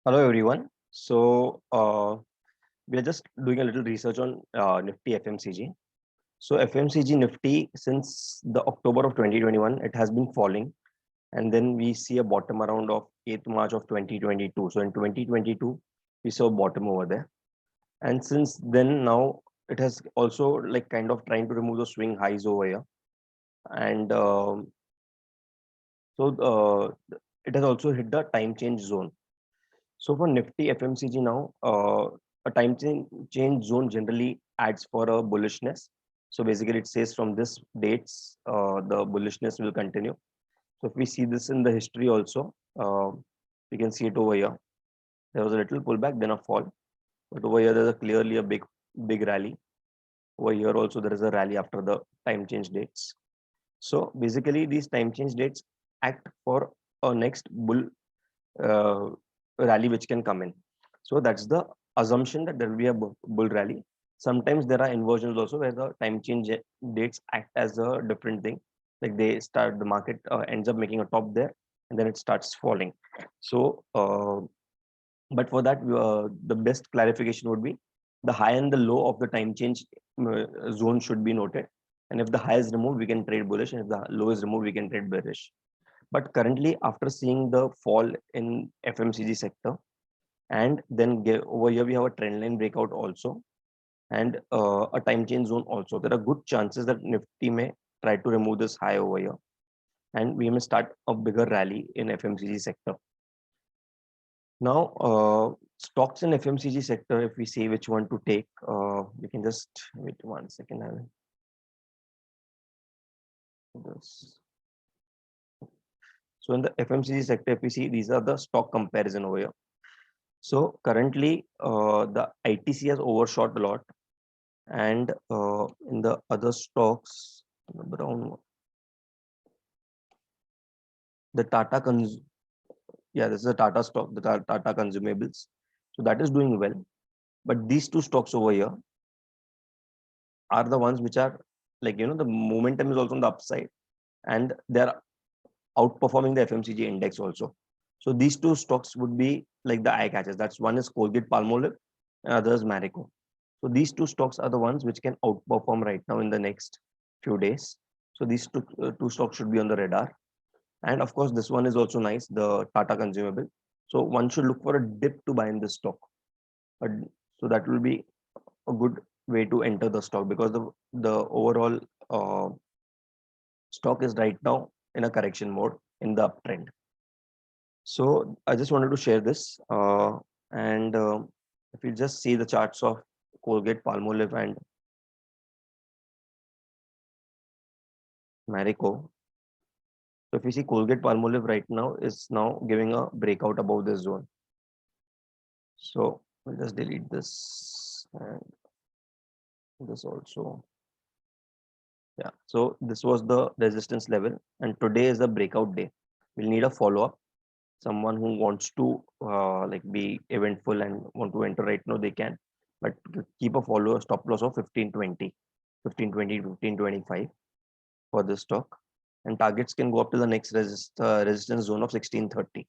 Hello everyone. We are just doing a little research on Nifty FMCG. So FMCG Nifty since the October of 2021, it has been falling, and then we see a bottom around of 8th March of 2022. So in 2022, we saw a bottom over there, and since then now it has also like kind of trying to remove the swing highs over here, and it has also hit the time change zone. So for Nifty FMCG now, a change zone generally adds for a bullishness. So basically it says from this dates, the bullishness will continue. So if we see this in the history also, we can see it over here. There was a little pullback, then a fall. But over here, there's clearly a big rally. Over here also, there is a rally after the time change dates. So basically these time change dates act for a next uh, rally which can come in. So that's the assumption that there will be a bull rally. Sometimes there are inversions also where the time change dates act as a different thing. Like the market ends up making a top there and then it starts falling. So, but for that, the best clarification would be the high and the low of the time change zone should be noted. And if the high is removed, we can trade bullish. And if the low is removed, we can trade bearish. But currently, after seeing the fall in FMCG sector, and then over here we have a trend line breakout also, and a time change zone also. There are good chances that Nifty may try to remove this high over here, and we may start a bigger rally in FMCG sector. Now, stocks in FMCG sector, if we say which one to take, we can just wait 1 second. This. So in the FMCG sector, if we see, these are the stock comparison over here. So currently, the ITC has overshot a lot, and in the other stocks, the brown one, the this is a Tata stock, the Tata consumables. So that is doing well, but these two stocks over here are the ones which are like the momentum is also on the upside, and they're outperforming the FMCG index also. So these two stocks would be like the eye catchers. That's one is Colgate Palmolive, and other is Marico. So these two stocks are the ones which can outperform right now in the next few days. So these two stocks should be on the radar. And of course, this one is also nice, the Tata consumable. So one should look for a dip to buy in this stock. So that will be a good way to enter the stock because the overall stock is right now in a correction mode in the uptrend. So I just wanted to share this. And if you just see the charts of Colgate Palmolive and Marico. So if you see Colgate Palmolive right now is now giving a breakout above this zone. So we'll just delete this and this also. Yeah, so this was the resistance level, and today is the breakout day. We'll need a follow-up. Someone who wants to like be eventful and want to enter right now, they can, but keep a follow stop loss of 1520, 1525 for this stock, and targets can go up to the next resistance zone of 1630.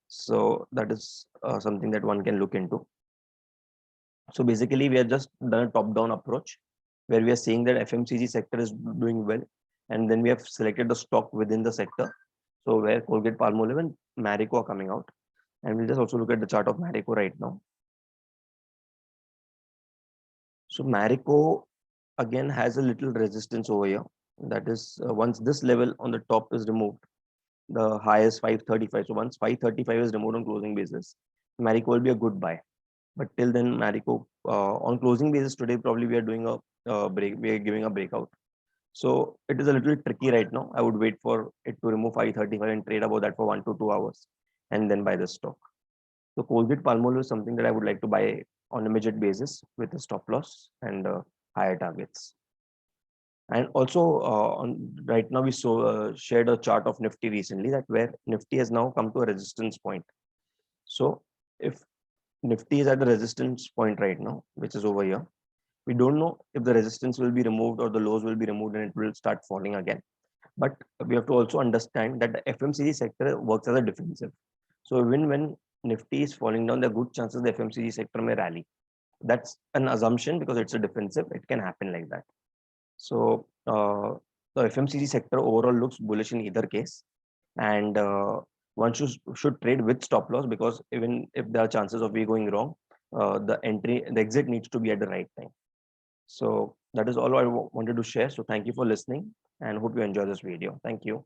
So that is something that one can look into. So basically, we have just done a top-down approach where we are saying that FMCG sector is doing well, and then we have selected the stock within the sector. So where Colgate Palmolive and Marico are coming out, and we'll just also look at the chart of Marico right now. So Marico again has a little resistance over here. That is once this level on the top is removed, the high is 535. So once 535 is removed on closing basis, Marico will be a good buy. But till then, Marico on closing basis today, probably we are doing a break. We are giving a breakout. So it is a little tricky right now. I would wait for it to remove 535 and trade about that for 1 to 2 hours, and then buy the stock. So Colgate Palmolive is something that I would like to buy on immediate basis with a stop loss and higher targets. And also on right now we shared a chart of Nifty recently that where Nifty has now come to a resistance point. So if Nifty is at the resistance point right now, which is over here, we don't know if the resistance will be removed or the lows will be removed and it will start falling again. But we have to also understand that the FMCG sector works as a defensive. So even when Nifty is falling down, there are good chances the FMCG sector may rally. That's an assumption because it's a defensive. It can happen like that. So the FMCG sector overall looks bullish in either case, and one should trade with stop loss, because even if there are chances of we going wrong, the exit needs to be at the right time. So that is all I wanted to share. So thank you for listening and hope you enjoy this video. Thank you.